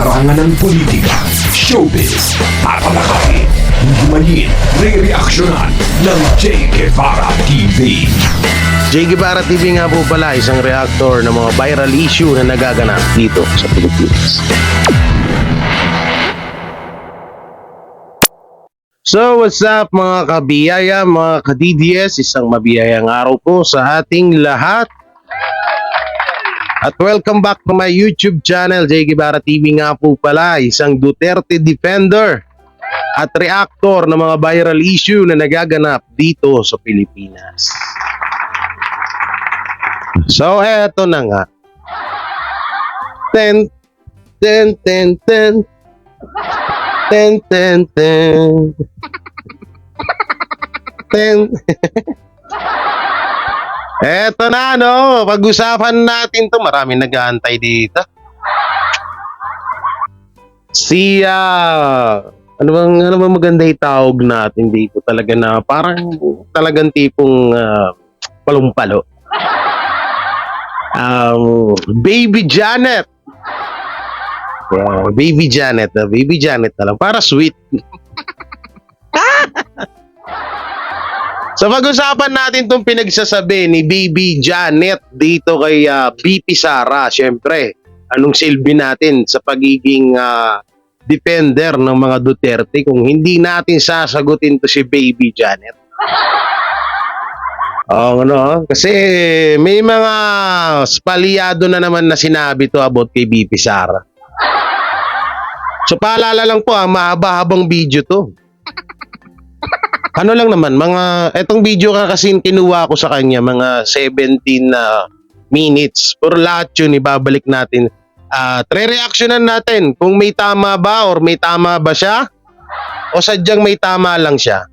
larangan ng politika, showbiz, tatalakayin, himayin, re-reaksyonan ng J. Guevara TV. J. Guevara TV nga po pala, isang reactor ng mga viral issue na nagaganap dito sa Pilipinas. So what's up mga kabiyaya, mga ka-DDS, isang mabiyayang araw po sa ating lahat. At welcome back to my YouTube channel, J. Guevara TV nga po pala, isang Duterte defender at reactor ng mga viral issue na nagaganap dito sa Pilipinas. So eto na nga. Ten, ten, ten, ten. Ten, ten, ten. Ten. Eto na, no? Pag-usapan natin to. Maraming nag-aantay dito. Ano bang maganda itawag natin dito talaga na parang talagang tipong palumpalo. Baby Janet. Yeah, Baby Janet. Baby Janet na lang. Para sweet. So pag-usapan natin itong pinagsasabi ni Baby Janet dito kay BP Sara. Siyempre, anong silbi natin sa pagiging defender ng mga Duterte kung hindi natin sasagutin to si Baby Janet? Kasi may mga spalyado na naman na sinabi to about kay BP Sara. So paalala lang po, mahaba-habang video to. Ano lang naman, etong video kasi kinuha ko sa kanya, mga 17 minutes. Pero lahat yun, ibabalik natin. Re-reactionan natin kung may tama ba or may tama ba siya o sadyang may tama lang siya.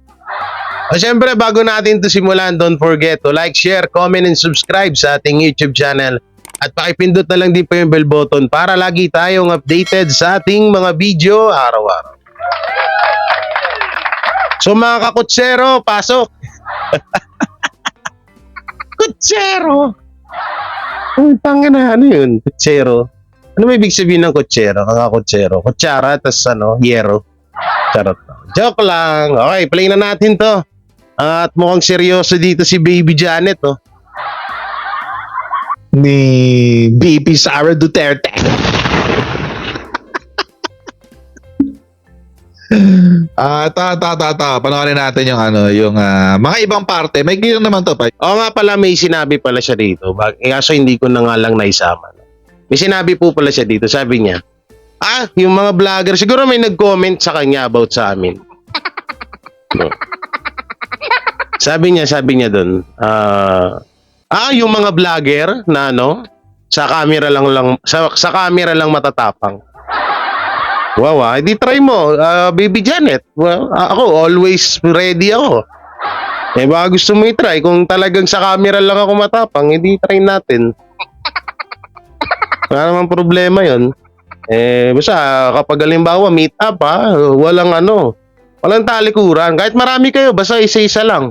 O syempre, bago natin to simulan, don't forget to like, share, comment, and subscribe sa ating YouTube channel. At pakipindot na lang din po yung bell button para lagi tayong updated sa ating mga video araw-araw. So mga kakutsero, pasok! Kutsero! Ang tangina, ano yun? Kutsero. Ano may ibig sabihin ng kutsero? Kakakutsero. Kutsara, tas yero. Charot. Joke lang. Okay, play na natin to. At mukhang seryoso dito si Baby Janet, oh. Ni BP Sara Duterte. Panoorin natin yung mga ibang parte. May gano'n naman to pa. Oo nga pala, may sinabi pala siya dito. Kaso hindi ko na nga lang naisama. May sinabi po pala siya dito. Sabi niya, yung mga vlogger, siguro may nag-comment sa kanya about sa amin. No. Sabi niya doon, yung mga vlogger na sa camera lang matatapang. Wow, hindi try mo, Baby Janet. Well, ako always ready ako. Baka gusto mo i-try kung talagang sa camera lang ako matapang, hindi try natin. Wala namang problema 'yon. Basta kapag halimbawa meet up walang talikuran. Kahit marami kayo, basta isa-isa lang.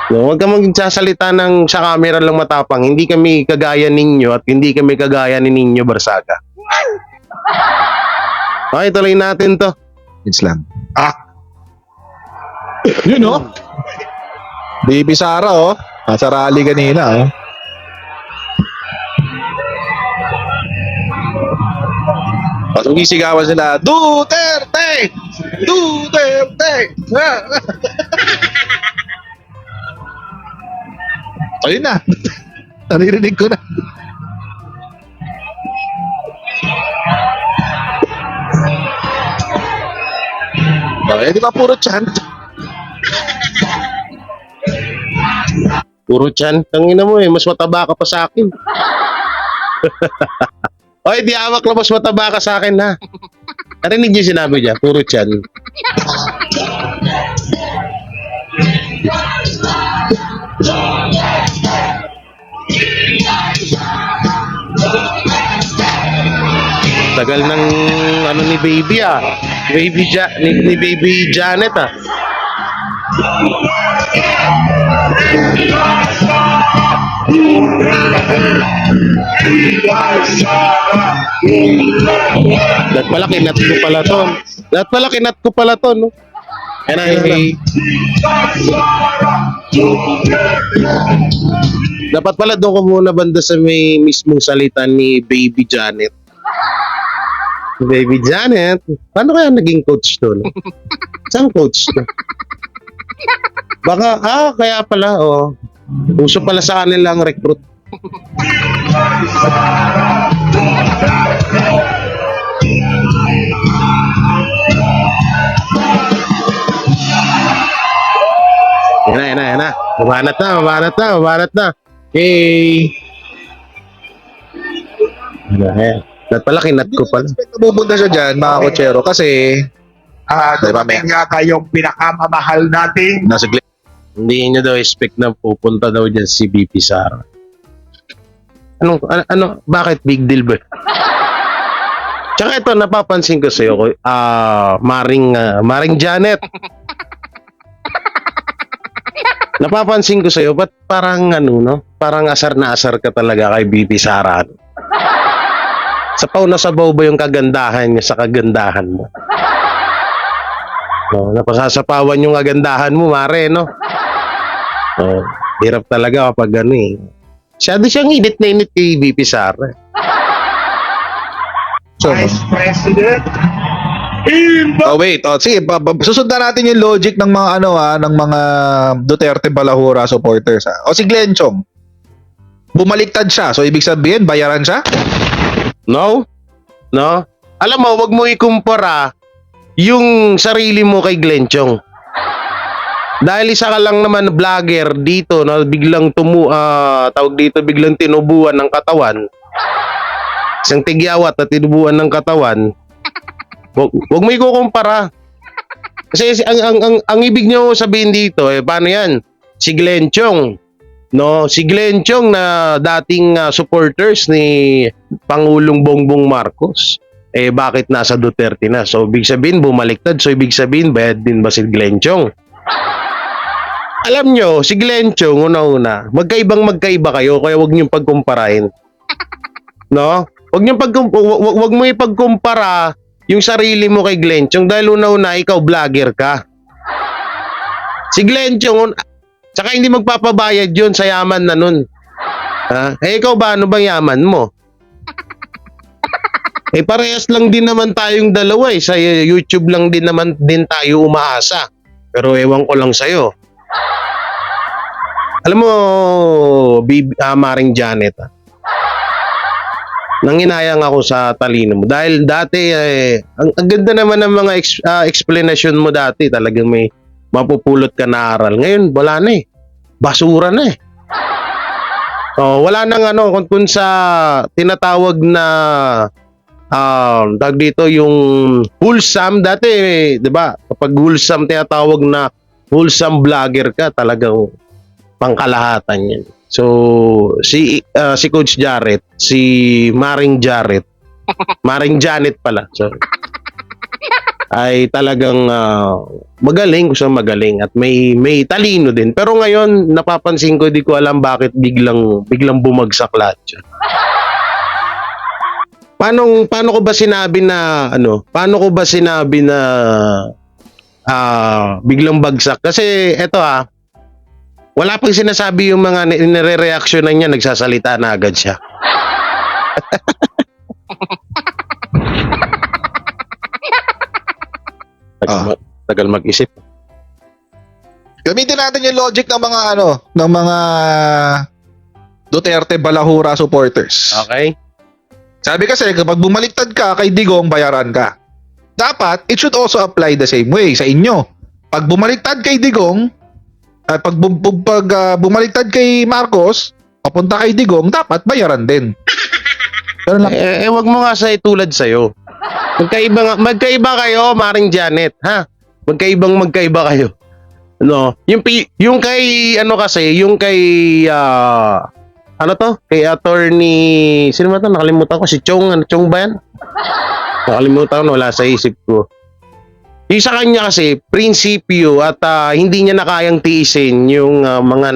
Huwag ka magsasalita ng sa camera lang matapang. Hindi kami kagaya ninyo at hindi kami kagaya ni Ninyo Barsaga. Okay, tuloy natin to. It's lang. Yun BP Sara nasa rally kanina Pasong isigawan sila, Duterte! Duterte! Ayun na. Naririnig ko na. Di ba puro chant? Puro chan. Tangina mo mas mataba ka pa sa akin. Oy, di awak lang, mas mataba ka sa akin ha. Narinig niyo sinabi niya, puro chan. Tagal ng ni Baby ni Baby Janet Dapat pala kinat ko pala to. Dapat pala kinat ko pala to, no? Yan na, dapat pala doon ko muna banda sa may mismong salita ni Baby Janet. Baby Janet, paano kaya naging coach to? No? Saan coach to? Baka, kaya pala, uso pala sa kanilang recruit. Yan na. Mabanat na. Okay. Ayan. Dapat pala kinat ko pala. Expect na pupunta siya dyan, mga kotsero, kasi diba, Dumating yata yung pinakamamahal nating nasa Hindi niya daw expect na pupunta daw dyan si BP Sara. Bakit big deal ba? Tsaka ito, napapansin ko sa'yo, Maring Janet. Napapansin ko sa'yo, ba't parang parang asar na asar ka talaga kay BP Sara? Sapaw na sabaw ba yung kagandahan niya sa kagandahan mo? No, napasasapawan yung kagandahan mo, Mare, no? Hirap talaga kapag Masyado siyang init na init kay BP Sara. So, Vice President. wait. Sige, susundan natin yung logic ng mga ng mga Duterte Balahura supporters. O si Glenn Chong. Bumaliktad siya. So ibig sabihin bayaran siya? No? Alam mo, wag mo ikumpara yung sarili mo kay Glenn Chong. Dahil isa ka lang naman vlogger dito na biglang biglang tinubuan ng katawan. Isang tigyawat na tinubuan ng katawan. Wag mo ikukumpara. Kasi ang ibig niyo sabihin dito, paano yan? Si Glenn Chong. No, si Glenn Chong na dating supporters ni Pangulong Bongbong Marcos. Bakit nasa Duterte na? So, ibig sabihin, bumaliktad. So, ibig sabihin, bayad din ba si Glenn Chong? Alam nyo, si Glenn Chong, una-una, magkaiba kayo, kaya huwag niyong pagkumparahin. No? Huwag mo ipagkumpara yung sarili mo kay Glenn Chong dahil una-una, ikaw vlogger ka. Si Glenn Chong, tsaka hindi magpapabayad yun sa yaman na nun. Ikaw ba, ano bang yaman mo? Parehas lang din naman tayong dalawa Sa YouTube lang din naman din tayo umaasa. Pero ewan ko lang sa'yo. Alam mo, Maring Janet, nanginayang ako sa talino mo. Dahil dati, ang ganda naman ng mga explanation mo dati. Talagang may mapupulot ka na aral. Ngayon, wala na basura na wala nang kung sa tinatawag na tag dito yung wholesome dati, 'di ba? Kapag wholesome tinatawag na wholesome vlogger ka, talagang pangkalahatan 'yan. So si Coach Jarrett, si Maring Jarrett, Maring Janet pala. Sorry. Ay talagang magaling, magaling at may talino din. Pero ngayon napapansin ko, di ko alam bakit biglang bumagsak lahat siya. Paano ko ba sinabi na biglang bagsak? Kasi eto wala pang sinasabi yung mga nire-reactionan niya, nagsasalita na agad siya. Tagal mag-isip. Gamitin natin yung logic ng mga Duterte Balahura supporters. Okay? Sabi kasi kapag bumaliktad ka kay Digong, bayaran ka. Dapat it should also apply the same way sa inyo. Pag bumaliktad kay Digong, pag bumaliktad kay Marcos, papunta kay Digong, dapat bayaran din. Pero wag mo nga tulad sa'yo. Magkaiba kayo, Maring Janet, ha? Magkaiba kayo. No, yung kay kay attorney, sino ba 'to? Nakalimutan ko, si Chong, Chong ba 'yan? Nakalimutan ko, wala sa isip ko. Yung sa kanya kasi, prinsipyo at hindi niya na kayang tiisin yung mga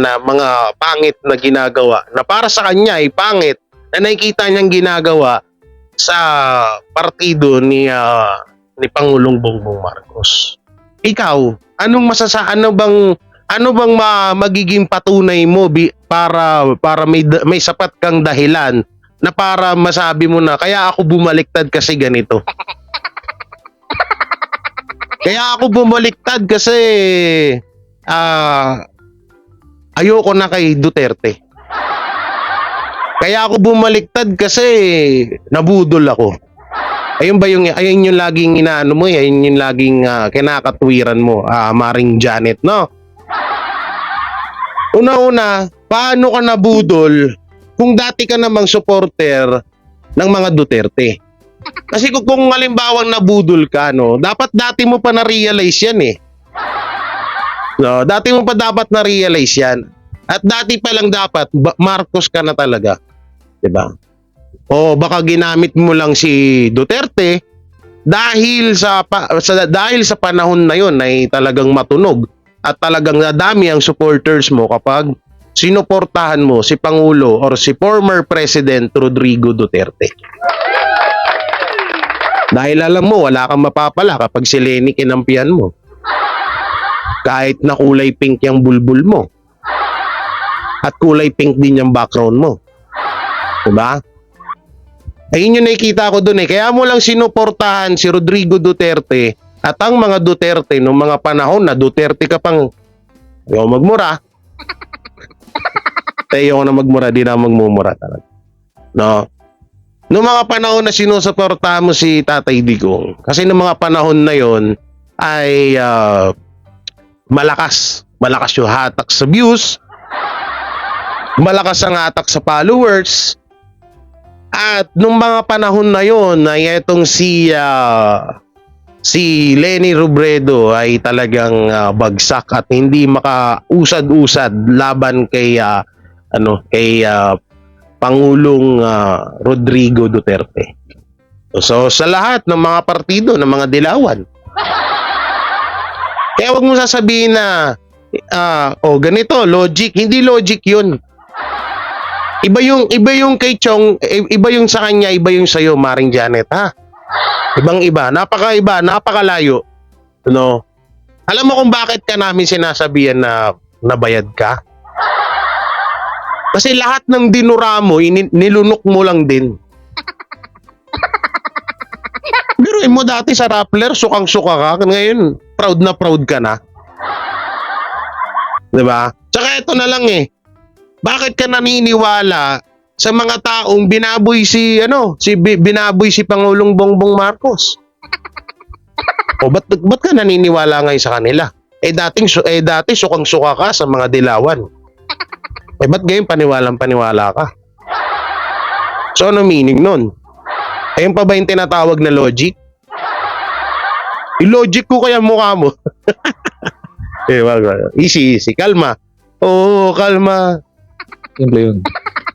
pangit na ginagawa. Na para sa kanya ay pangit na nakikita niyang ginagawa sa partido ni Pangulong Bongbong Marcos. Ikaw, ano bang magiging patunay mo para may sapat kang dahilan na para masabi mo na kaya ako bumaliktad kasi ganito. Kaya ako bumaliktad kasi ayoko na kay Duterte. Kaya ako bumaliktad kasi nabudol ako. Ayun yung laging inaano mo, ayun yung laging kinakatwiran mo, Maring Janet, no? Una-una, paano ka nabudol kung dati ka namang supporter ng mga Duterte? Kasi kung halimbawang nabudol ka, no, dapat dati mo pa na-realize yan eh. No, dati mo pa dapat na-realize yan. At dati pa lang dapat Marcos ka na talaga. 'Di ba? O baka ginamit mo lang si Duterte dahil sa panahon na 'yon ay talagang matunog at talagang nadami ang supporters mo kapag sinuportahan mo si Pangulo or si former President Rodrigo Duterte. Dahil alam mo, wala kang mapapala kapag si Lenny kinampihan mo. Kahit na kulay pink yung bulbul mo. At kulay pink din yung background mo. Diba? Ayun yung nakikita ko dun eh. Kaya mo lang sinuportahan si Rodrigo Duterte at ang mga Duterte noong mga panahon na Duterte ka pang magmura. Ayoko na magmura, di na magmumura talaga. No? Noong mga panahon na sinusuportahan mo si Tatay Digong, kasi noong mga panahon na yon ay malakas yung hatak sa views, malakas ang hatak sa followers, at noong mga panahon na yon ay etong si Lenny Robredo ay talagang bagsak at hindi makausad-usad laban kay Pangulong Rodrigo Duterte. So sa lahat ng mga partido, ng mga dilawan. Kaya wag mo sasabihin na ganito, logic. Hindi logic 'yun. Iba yung kay Chong, iba yung sa kanya, iba yung sa iyo, Maring Janet, ha? Ibang-iba, napakaiba, napakalayo. No? Alam mo kung bakit ka namin sinasabihan na nabayad ka? Kasi lahat ng dinura mo, nilunok mo lang din. Biruin mo dati sa Rappler, sukang-suka ka. Ngayon, proud na proud ka na. Diba? Tsaka ito na lang eh. Bakit ka naniniwala sa mga taong binaboy si Pangulong Bongbong Marcos? O ba't ka naniniwala ngayon sa kanila? Dati sukang-suka ka sa mga dilawan. Ba't ngayon paniwalang-paniwala ka? So, ano meaning nun? Ayun pa ba yung tinatawag na logic? I-logic ko kaya mukha mo. Easy. Kalma. Oo, kalma. Simple yun.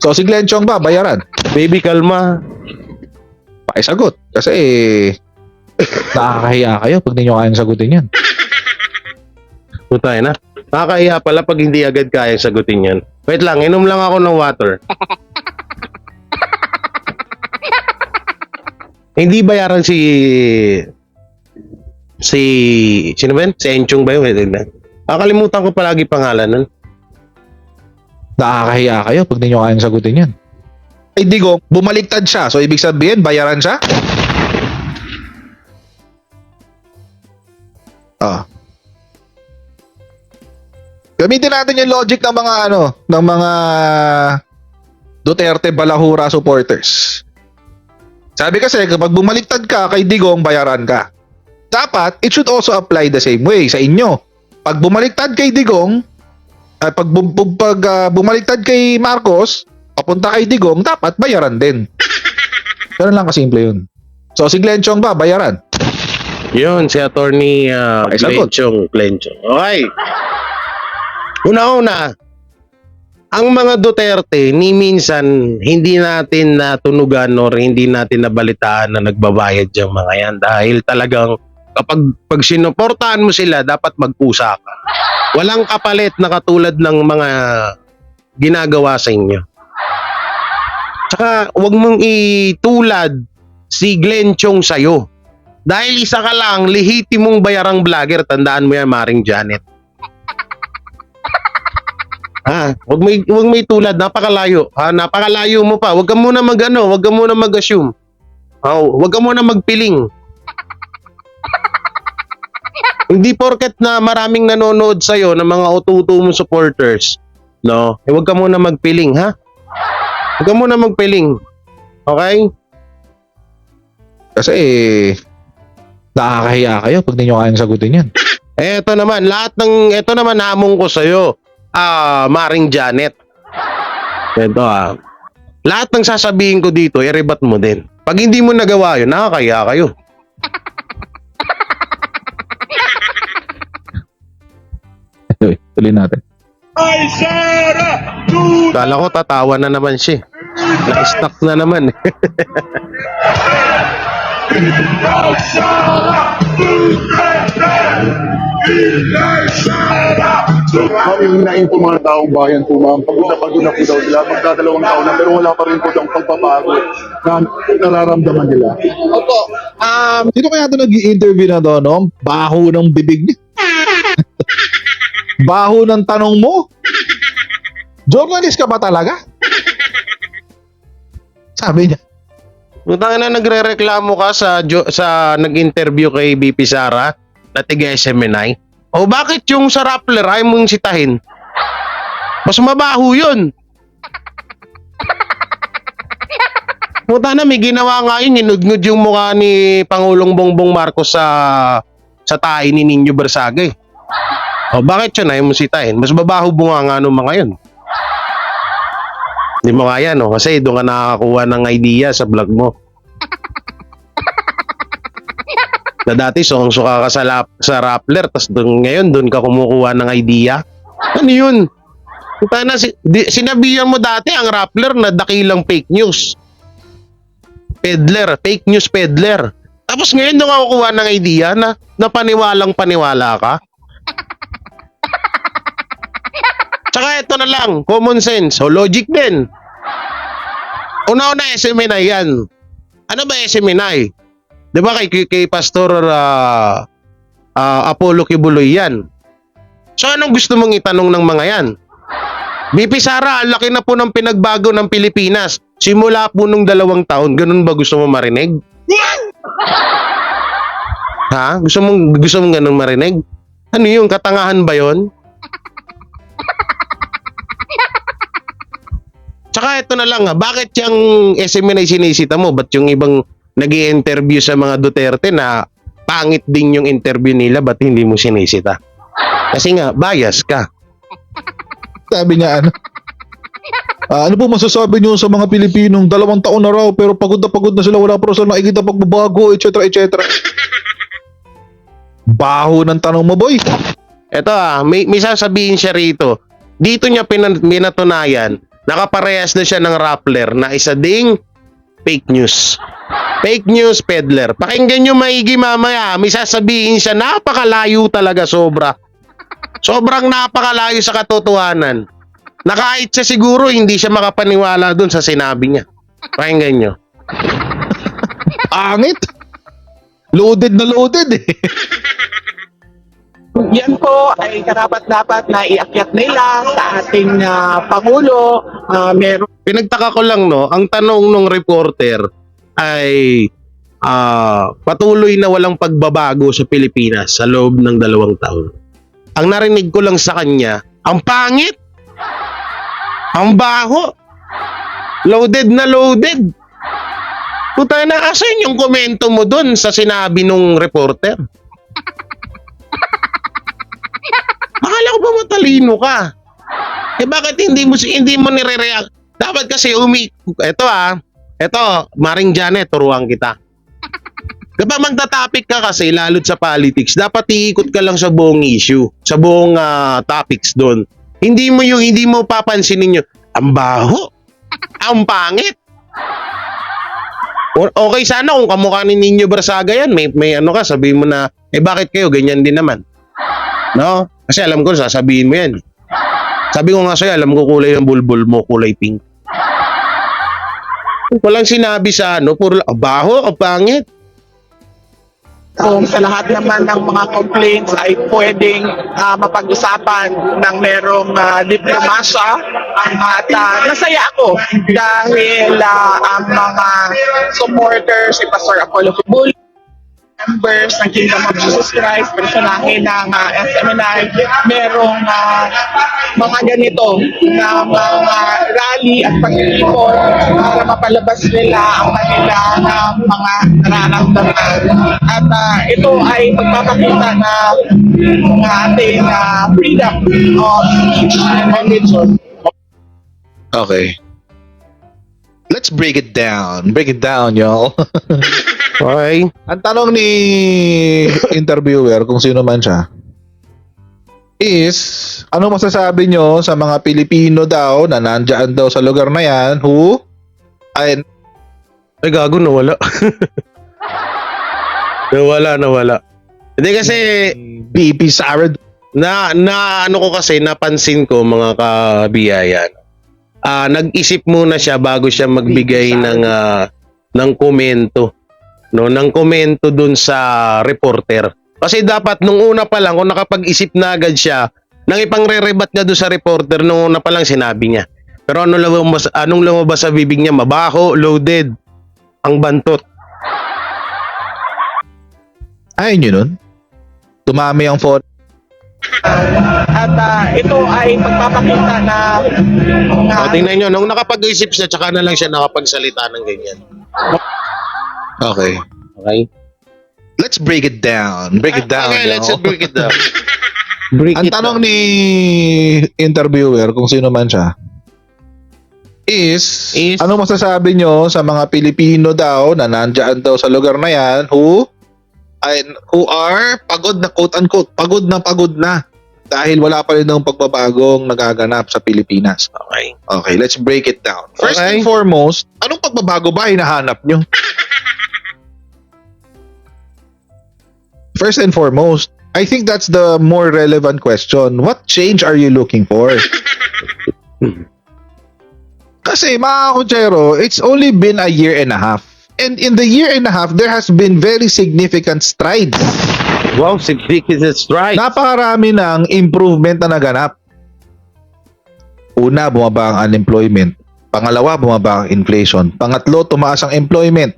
So, si Glenn Chong ba, bayaran? Baby, kalma. Pakisagot. Kasi, nakakahiya kayo pag di nyo kayang sagutin yan. Putay na. Nakakahiya pala pag hindi agad kayang sagutin yan. Wait lang, inom lang ako ng water. Hindi bayaran si sino ba yun? Si Enchong ba yun? Nakakalimutan ko palagi pangalan nun. Nakakahiya kayo pag di nyo kayang sagutin yan. Ay Digong, bumaliktad siya. So, ibig sabihin, bayaran siya? Gamitin natin yung logic ng mga Duterte Balahura supporters. Sabi kasi kapag bumaliktad ka kay Digong, bayaran ka. Dapat it should also apply the same way sa inyo. Pag bumaliktad kay Digong at pag bumaliktad kay Marcos, papunta kay Digong, dapat bayaran din. Ganun lang kasimple yun. So si Glenn Chong ba, bayaran? Yun, si Attorney Glenchong. Okay. Una-una, ang mga Duterte, ni minsan hindi natin natunugan or hindi natin nabalitaan na nagbabayad yung mga yan dahil talagang Pag sinuportahan mo sila, dapat magpusa ka. Walang kapalit na katulad ng mga ginagawa sa inyo. Tsaka, wag mong itulad si Glenn Chong sa'yo. Dahil isa ka lang, lehitimong bayarang vlogger. Tandaan mo yan, Maring Janet. Wag mo itulad, napakalayo. Napakalayo mo pa. Wag ka muna wag ka muna mag-assume. Wag ka muna magpiling. Hindi porket na maraming nanonood sa'yo ng mga ututo mong supporters, no? Wag ka muna magpiling, ha? Wag ka muna magpiling. Okay? Kasi nakakahiya kayo pag ninyo kayang sagutin yan. Ito naman hamon ko sa'yo, Maring Janet. Ito lahat ng sasabihin ko dito, i-rebat mo din. Pag hindi mo nagawa yun, nakakahiya kayo. Tuloy natin. Ay, Sara! Kala ko tatawa na naman siya. Na-stuck na naman. Ma'am, yung hinain po mga taong bayan po, ma'am. Pagod na po daw sila. Magdadalawang taon na, pero wala pa rin po ang pagbabago na nararamdaman nila. Opo. Sino kaya ito nag-i-interview na doon, no? Baho ng bibig niya. Baho ng tanong mo. Journalist ka ba talaga? Sabi niya. Utang na nagrereklamo ka sa nag-interview kay BP Sara na tiga SMNI. O bakit yung sa Rappler ay mong sitahin? Mas mabaho yun. Puta na, may ginawa nga yun, inudngud yung mukha ni Pangulong Bongbong Marcos sa tahi ni Nino Bersagay. O bakit yun ay mong sitahin? Mas mabaho bunga nga nung mga yun. Hindi mo kaya, no? Kasi doon ka nakakakuha ng idea sa vlog mo. Na dati suka ka sa Rappler, tapos ngayon doon ka kumukuha ng idea. Ano yun? Sinabihan mo dati ang Rappler na dakilang fake news. Fake news peddler. Tapos ngayon doon ka kukuha ng idea na paniwalang-paniwala ka. Tsaka ito na lang, common sense o logic din. Una-una SMNI yan. Ano ba SMNI? Di ba kay Pastor Apollo Kibuloy yan? So anong gusto mong itanong ng mga yan? BP Sara, ang laki na po ng pinagbago ng Pilipinas. Simula po nung 2 taon, ganun ba gusto mo marinig? Ha? Gusto mong ganun marinig? Ano yung katangahan ba yon? Tsaka ito na lang bakit yung SMNI sinisita mo? Ba't yung ibang nag-i-interview sa mga Duterte na pangit din yung interview nila, ba't hindi mo sinisita? Kasi nga, bias ka. Sabi niya ano po masasabi niyo sa mga Pilipinong 2 taon na raw pero pagod na sila, wala pa rin sila nakikita pagbabago, etc. etc. Baho ng tanong mo, boy. Ito may sasabihin siya rito. Dito niya pinatunayan, nakaparehas na siya ng Rappler na isa ding fake news. Fake news peddler. Pakinggan nyo maigi mamaya. May sasabihin siya, napakalayo talaga sobra. Sobrang napakalayo sa katotohanan. Na kahit siya siguro hindi siya makapaniwala dun sa sinabi niya. Pakinggan nyo. Angit. Loaded na loaded eh. Yan po ay karapat-dapat na iakyat nila sa ating Pangulo. Meron Pinagtaka ko lang, no, ang tanong ng reporter ay patuloy na walang pagbabago sa Pilipinas sa loob ng 2 taon. Ang narinig ko lang sa kanya, ang pangit, ang baho, loaded na loaded. Puta na, asan yung komento mo dun sa sinabi nung reporter? Akala ko ba matalino ka? Bakit hindi mo nire-react? Dapat kasi Ito Maring Janet, turuan kita. Kapag magta-topic ka kasi, lalo't sa politics, dapat iikot ka lang sa buong issue, sa buong topics doon. Hindi mo papansinin yung, ang baho, ang pangit. Okay sana kung kamukha ni Nino Barsaga yan. May ano ka, sabihin mo na, bakit kayo? Ganyan din naman. No? Kasi alam ko, sasabihin mo yan. Sabi ko nga sa'yo, alam ko kulay ng bulbul mo, kulay pink. Walang sinabi sa puro baho, ang pangit. Kung sa lahat naman ng mga complaints ay pwedeng mapag-usapan ng merong diplomasya at nasaya ako dahil ang mga supporters ni Pastor Apollo Kibuloy, members ng Kingdom of Jesus Christ, personahe ng SMNI, merong mga ganito na mga rally at pagtipon para mapalabas nila ang kanilang mga nararamdaman. At ito ay pagpapakita ng ating freedom of speech and religion. Okay. Let's break it down. Break it down, y'all. Okay. Ang tanong ni interviewer, kung sino man siya, is, ano masasabi nyo sa mga Pilipino daw na nandyan daw sa lugar na yan who ay Gago, nawala. nawala. Hindi kasi, BP Sara. na ano ko kasi, napansin ko mga kabiyayan. Nag-isip muna siya bago siya magbigay ng komento. No, ng komento dun sa reporter. Kasi dapat nung una pa lang, kung nakapag-isip na agad siya, nang ipangre-rebat niya dun sa reporter, nung una pa lang sinabi niya. Pero anong lumabas sa bibig niya? Mabaho, loaded, ang bantot. Ayun yun nun. Dumami ang phone. At ito ay pagpapakita Tingnan nyo, nung nakapag-isip siya, tsaka na lang siya nakapagsalita ng ganyan. Okay. Okay? Let's break it down. Break it down. Okay, y'all. let's break it down. Ang tanong ni interviewer, kung sino man siya, is ano masasabi nyo sa mga Pilipino daw na nandyan daw sa lugar na yan who are pagod na, quote unquote, pagod na dahil wala pa rin ng pagbabagong nagaganap sa Pilipinas. Okay, let's break it down. First and foremost, anong pagbabago ba hinahanap nyo? First and foremost, I think that's the more relevant question. What change are you looking for? Kasi mga kutsero, it's only been a year and a half. And in the year and a half, there has been very significant strides. Wow, significant stride. Napakarami ng improvement na naganap. Una, bumaba ang unemployment. Pangalawa, bumaba ang inflation. Pangatlo, tumaas ang employment.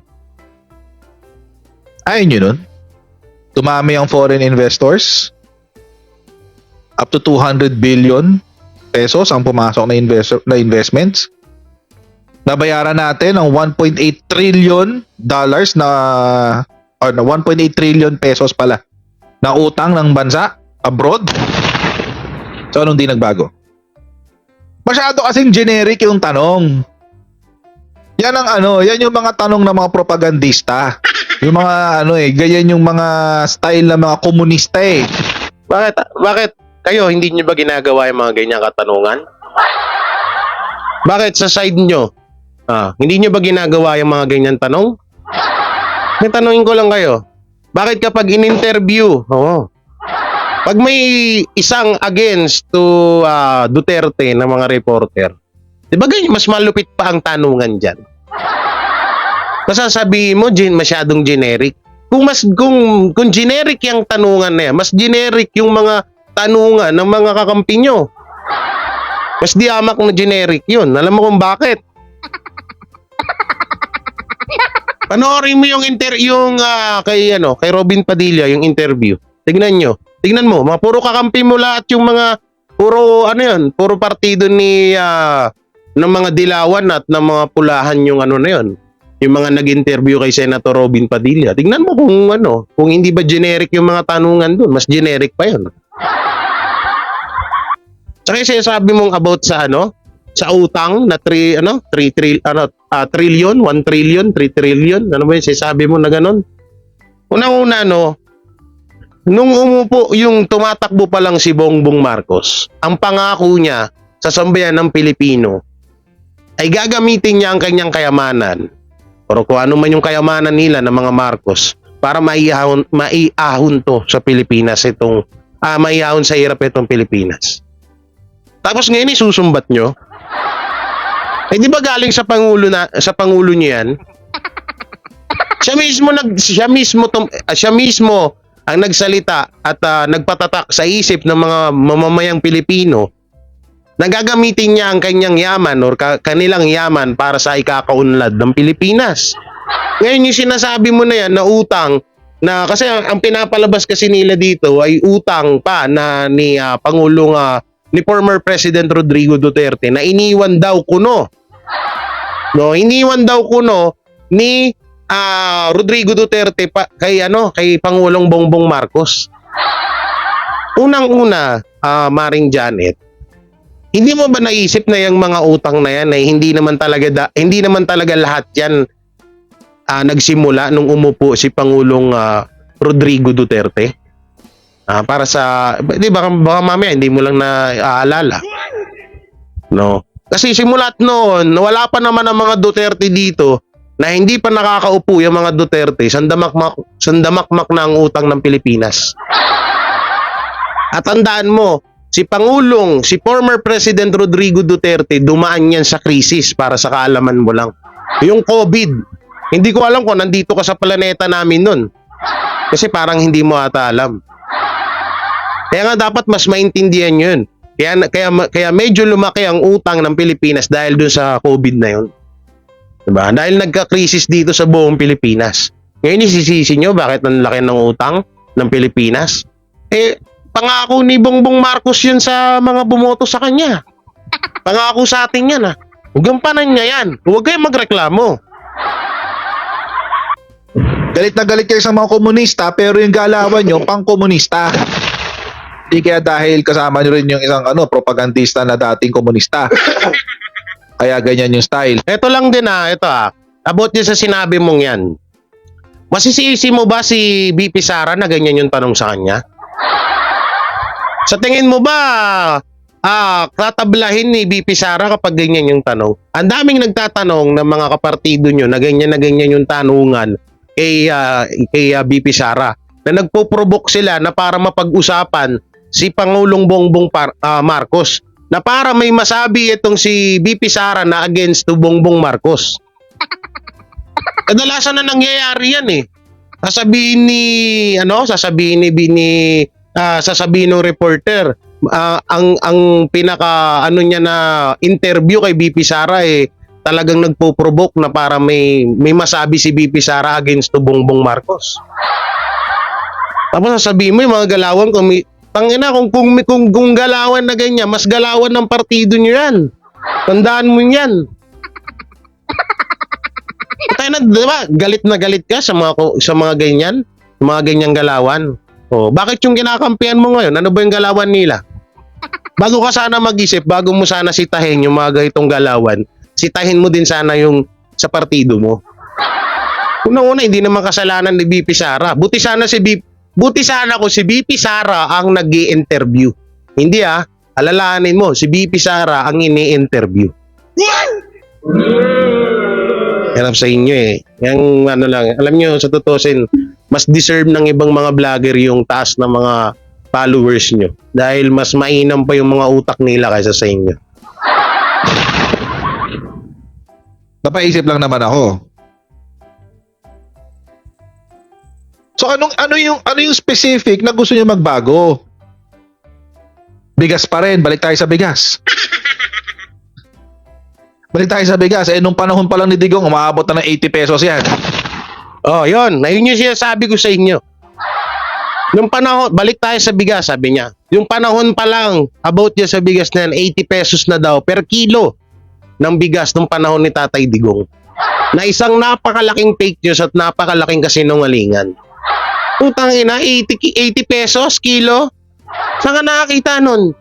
Ayun yun nun. Tumami ang foreign investors. Up to 200 billion pesos ang pumasok na investments. Nabayaran natin ang 1.8 trillion dollars na 1.8 trillion pesos pala na utang ng bansa abroad. So anong di nagbago? Masyado kasing generic yung tanong. Yan ang yan yung mga tanong ng mga propagandista. Yung mga ganyan yung mga style ng mga komunista eh. Bakit kayo hindi niyo ba ginagawa yung mga ganyang katanungan? Bakit sa side niyo? Hindi niyo ba ginagawa yung mga ganyan tanong? May tanungin ko lang kayo. Bakit kapag in-interview, pag may isang against to Duterte na mga reporter, di ba ganyan, mas malupit pa ang tanungan dyan? Masasabihin mo, masyadong generic. Kung generic yung tanungan na yan, mas generic yung mga tanungan ng mga kakampi nyo. Mas diamak na generic yun. Alam mo kung bakit? Panoorin mo yung kay Robin Padilla, yung interview. Tignan mo, mga puro kakampi mo lahat yung mga puro partido ni ng mga dilawan at ng mga pulahan yung na yun. Yung mga nag-interview kay Senator Robin Padilla. Tignan mo kung hindi ba generic yung mga tanungan doon, mas generic pa yun. Tsaka sinasabi mong about sa utang na 3 trillion, 1 trillion, 3 trillion. Ano ba 'yung sinasabi mo na gano'n? Unang-una nung umupo yung tumatakbo pa lang si Bongbong Marcos, ang pangako niya sa sambayan ng Pilipino ay gagamitin niya ang kanyang kayamanan o kung ano man yung kayamanan nila ng mga Marcos para maiahon to sa Pilipinas itong maiahon sa hirap itong Pilipinas. Tapos ngayon isusumbat nyo? Eh di ba galing sa pangulo niyo yan? Siya mismo ang nagsalita at nagpatatak sa isip ng mga mamamayang Pilipino na gagamitin niya ang kanyang yaman o kanilang yaman para sa ikakaunlad ng Pilipinas. Ngayon yung sinasabi mo na yan na utang, na kasi ang pinapalabas kasi nila dito ay utang pa na ni Pangulong ni former President Rodrigo Duterte na iniwan daw kuno. No, iniwan daw kuno ni Rodrigo Duterte kay Pangulong Bongbong Marcos. Unang-una, Maring Janet, hindi mo ba naisip na yung mga utang na yan ay hindi naman talaga lahat yan nagsimula nung umupo si Pangulong Rodrigo Duterte? Para sa, di baka mamaya hindi mo lang naaalala. No. Kasi simulat noon, wala pa naman ang mga Duterte dito na hindi pa nakakaupo yung mga Duterte, sandamakmak na ang utang ng Pilipinas. At tandaan mo, si former President Rodrigo Duterte, dumaan yan sa krisis para sa kaalaman mo lang. Yung COVID, hindi ko alam kung nandito ka sa planeta namin nun. Kasi parang hindi mo ata alam. Kaya nga dapat mas maintindihan yun. Kaya medyo lumaki ang utang ng Pilipinas dahil dun sa COVID na yun. Diba? Dahil nagka-krisis dito sa buong Pilipinas. Ngayon isisisi nyo bakit ang laki ng utang ng Pilipinas? Pangako ni Bongbong Marcos yun sa mga bumoto sa kanya. Pangako sa atin yan Huwag gampanan niya yan. Huwag kayong magreklamo. Galit na galit kayo sa mga komunista pero yung galawan nyo pang-komunista. Di kaya dahil kasama nyo rin yung isang propagandista na dating komunista. Kaya ganyan yung style. Ito lang din about yun sa sinabi mong yan. Masisisi mo ba si BP Sara na ganyan yung tanong sa kanya? Sa tingin mo ba tatablahin ni BP Sara kapag ganyan yung tanong? Ang daming nagtatanong ng mga kapartido nyo na ganyan yung tanungan kay BP Sara na nagpo-provoke sila na para mapag-usapan si Pangulong Bongbong Marcos, na para may masabi itong si BP Sara na against to Bongbong Marcos. Kadalasan na nangyayari yan Sasabihin ng reporter ang pinaka niya na interview kay BP Sara talagang nagpo-provoke na para may masabi si BP Sara against to Bongbong Marcos. Tapos sasabihin mo yung mga galawan kung galawan na ganyan, mas galawan ng partido nyo yan. Tandaan mo yan. Tayo na, diba? Galit na galit ka sa mga ganyan, mga ganyang galawan. Bakit yung kinakampihan mo ngayon? Ano ba yung galawan nila? Bago ka sana mag-isip, bago mo sana sitahin yung mga ganitong galawan, sitahin mo din sana yung sa partido mo. Una-una, hindi naman kasalanan ni BP Sara. Buti sana kung si BP Sara ang nag-i-interview. Hindi alalahanin mo, si BP Sara ang ini-interview. Hirap sa inyo Yung alam nyo, sa tutusin, mas deserve ng ibang mga vlogger yung taas ng mga followers nyo. Dahil mas mainam pa yung mga utak nila kaysa sa inyo. Napaisip lang naman ako. So ano yung specific na gusto niyo magbago? Bigas pa rin, balik tayo sa bigas. Balik tayo sa bigas. Nung panahon pa lang ni Digong, umaabot na ng 80 pesos yan. Yun. Ayun yung sinasabi ko sa inyo. Nung panahon, balik tayo sa bigas, sabi niya. Yung panahon pa lang, about niya sa bigas na yan, 80 pesos na daw per kilo ng bigas nung panahon ni Tatay Digong. Na isang napakalaking fake news at napakalaking kasinungalingan. Putang ina, 80 pesos kilo? Saan ka nakakita nun?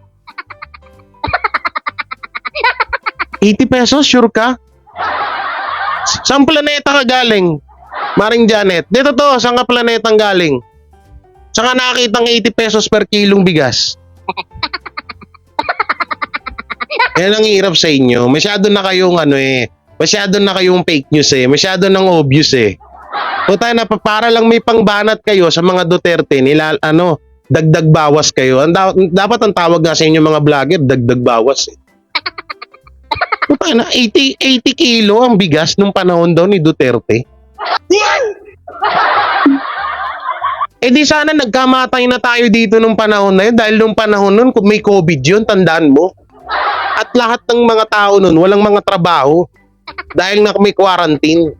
80 pesos, sure ka? Saan planeta ka galing? Maring Janet, dito to, saan ka planetang galing? Saan ka nakakita ng 80 pesos per kilong bigas? Yan ang hirap sa inyo. Masyado na kayong Masyado na kayong fake news eh. Masyado nang obvious eh. Puta na, para lang may pangbanat kayo sa mga Duterte, dagdag bawas kayo. Dapat ang tawag nga sa inyo mga vlogger, dagdag bawas eh. Puta na, 80 kilo ang bigas nung panahon daw ni Duterte. Eh di sana nagkamatay na tayo dito nung panahon na yun dahil nung panahon nun kung may COVID yun, tandaan mo. At lahat ng mga tao nun, walang mga trabaho dahil na may quarantine.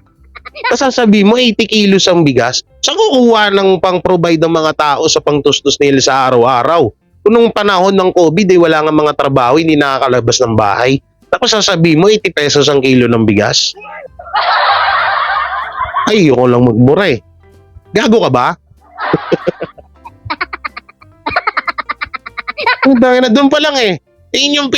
Kasasabi mo 80 kilos ang bigas, saan kukuha ng pang-provide ng mga tao sa pangtustos nila sa araw-araw? Kung nung panahon ng COVID wala nga mga trabaho, hindi nakakalabas ng bahay. Tapos sasabi mo 80 pesos ang kilo ng bigas? Ay, ayoko lang magmura eh. Gago ka ba? Doon pa lang eh. Yun yung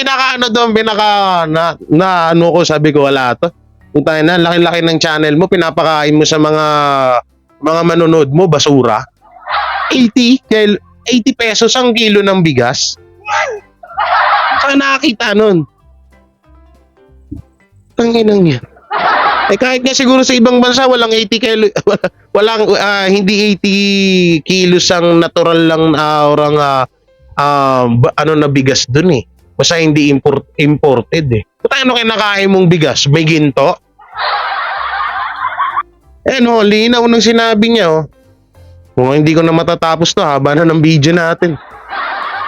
ano ko, sabi ko wala to. Kung tayo na, laki-laki ng channel mo, pinapakain mo sa mga manonood mo, basura. 80 pesos ang kilo ng bigas. Saan nakakita nun? Tanginang yan. Eh kahit nga siguro sa ibang bansa walang 80 kilo, hindi 80 kilos ang natural lang na bigas dun eh. Basta hindi imported eh. Paano kinakain mong bigas? May ginto? Linaw ng sinabi niya oh. Kung hindi ko na matatapos to, haba na ng video natin.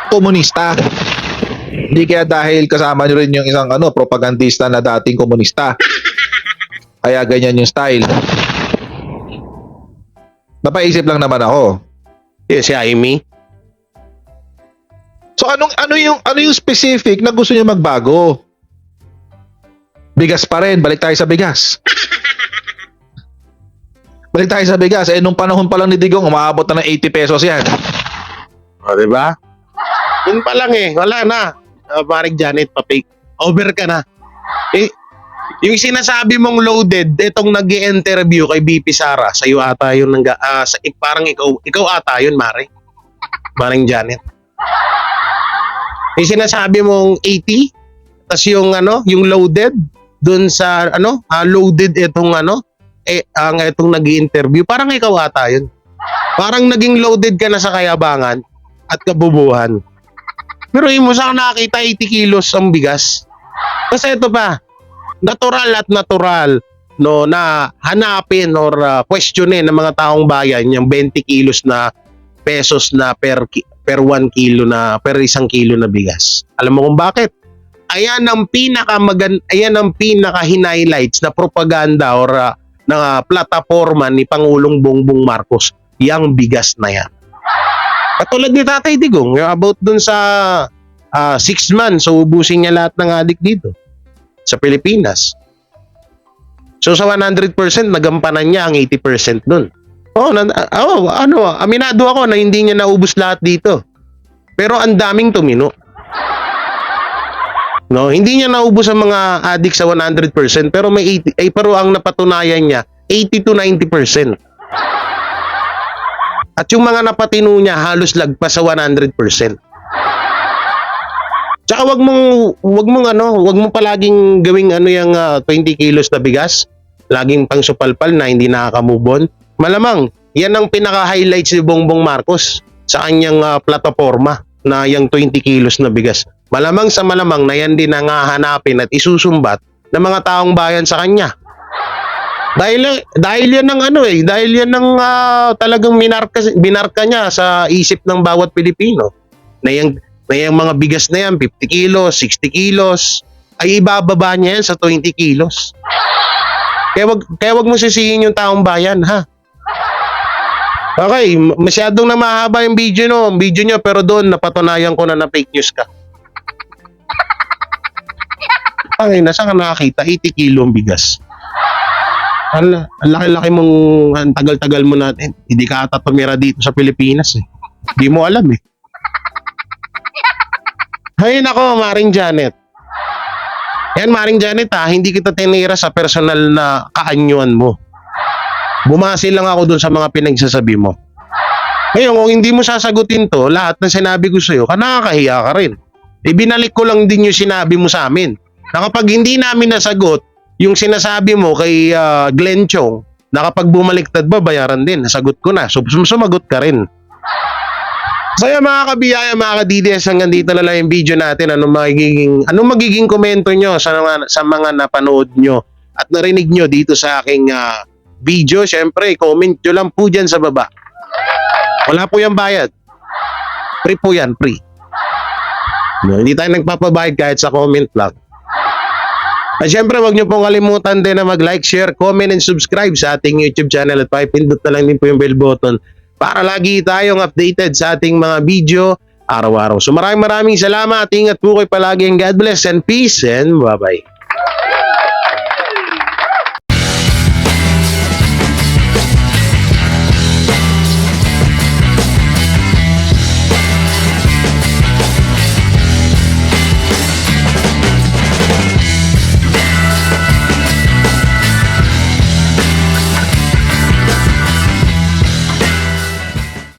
Komunista. Hindi kaya dahil kasama nyo rin yung isang propagandista na dating komunista. Kaya ganyan yung style. Napaisip lang naman ako. Si Amy. So ano yung specific na gusto niyo magbago? Bigas pa rin, balik tayo sa bigas. Balik tayo sa bigas. Nung panahon pa lang ni Digong, umaabot na ng 80 pesos yan. O, diba? Yun pa lang eh. Wala na. Paring Janet, pa-fake. Over ka na. Yung sinasabi mong loaded, itong nag-i-interview kay BP Sara, sa'yo ata yun, parang ikaw ata yun, Mare. Paring Janet. Yung sinasabi mong 80, tas yung loaded dun sa loaded itong itong nag-i-interview, parang ikaw ata yun. Parang naging loaded ka na sa kayabangan at kabubuhan. Pero yung mo saan nakakita 80 kilos ang bigas. Kasi ito pa, natural na hanapin or questionin ng mga taong bayan yung 20 kilos na pesos na per 1 kilo na per 1 kilo na bigas. Alam mo kung bakit? Ayan ang pinaka-highlights na propaganda or na plataforma ni Pangulong Bongbong Marcos, yang bigas na yan. Katulad ni Tatay Digong, about dun sa 6 months, so ubusin niya lahat ng adik dito sa Pilipinas. So sa 100%, nagampanan niya ang 80% dun. Aminado ako na hindi niya naubos lahat dito. Pero ang daming tumino. No, hindi niya naubos ang mga adik sa 100%, pero pero ang napatunayan niya 80 to 90%. At yung mga napatino niya halos lagpas sa 100%. Tsaka wag mong palaging gawing yung 20 kilos na bigas, laging pangsupalpal na hindi nakaka-move on. Malamang, yan ang pinaka-highlights ni Bongbong Marcos sa kanyang plataforma na yung 20 kilos na bigas. Malamang na yan din ang hahanapin at isusumbat ng mga taong bayan sa kanya. Dahil yan ng talagang binarka niya sa isip ng bawat Pilipino. Na yung mga bigas na yan, 50 kilos, 60 kilos, ay ibababa niya yan sa 20 kilos. Kaya wag mo sisihin yung taong bayan, ha? Okay, masyadong na mahaba yung video nyo, pero doon napatunayan ko na fake news ka. Ay, nasaan ka nakakita? 80 kilo ang bigas. Ang laki-laki mong, ang tagal-tagal mo natin. Hindi ka ata tumira dito sa Pilipinas eh. Hindi mo alam eh. Hay nako, Maring Janet. Yan, Maring Janet hindi kita tinira sa personal na kaanyuan mo. Bumase lang ako dun sa mga pinagsasabi mo. Ngayon, kung hindi mo sasagutin to, lahat ng sinabi ko sa'yo, nakakahiya ka rin. Ibinalik ko lang din yung sinabi mo sa amin. Na kapag hindi namin nasagot yung sinasabi mo kay Glenn Chong na kapag bumaliktad ba, bayaran din. Nasagot ko na. So, sumagot ka rin. So yan mga kabiyaya, mga ka-DDS, hanggang dito na lang yung video natin. Anong magiging komento nyo sa mga napanood nyo at narinig nyo dito sa aking video? Syempre, comment nyo lang po dyan sa baba. Wala po yung bayad. Free po yan, free. No, hindi tayo nagpapabayad kahit sa comment lang. At syempre, wag nyo pong kalimutan din na mag-like, share, comment, and subscribe sa ating YouTube channel at pakipindot na lang din po yung bell button para lagi tayong updated sa ating mga video araw-araw. So maraming salamat. Ingat po kayo palagi and God bless and peace and bye-bye.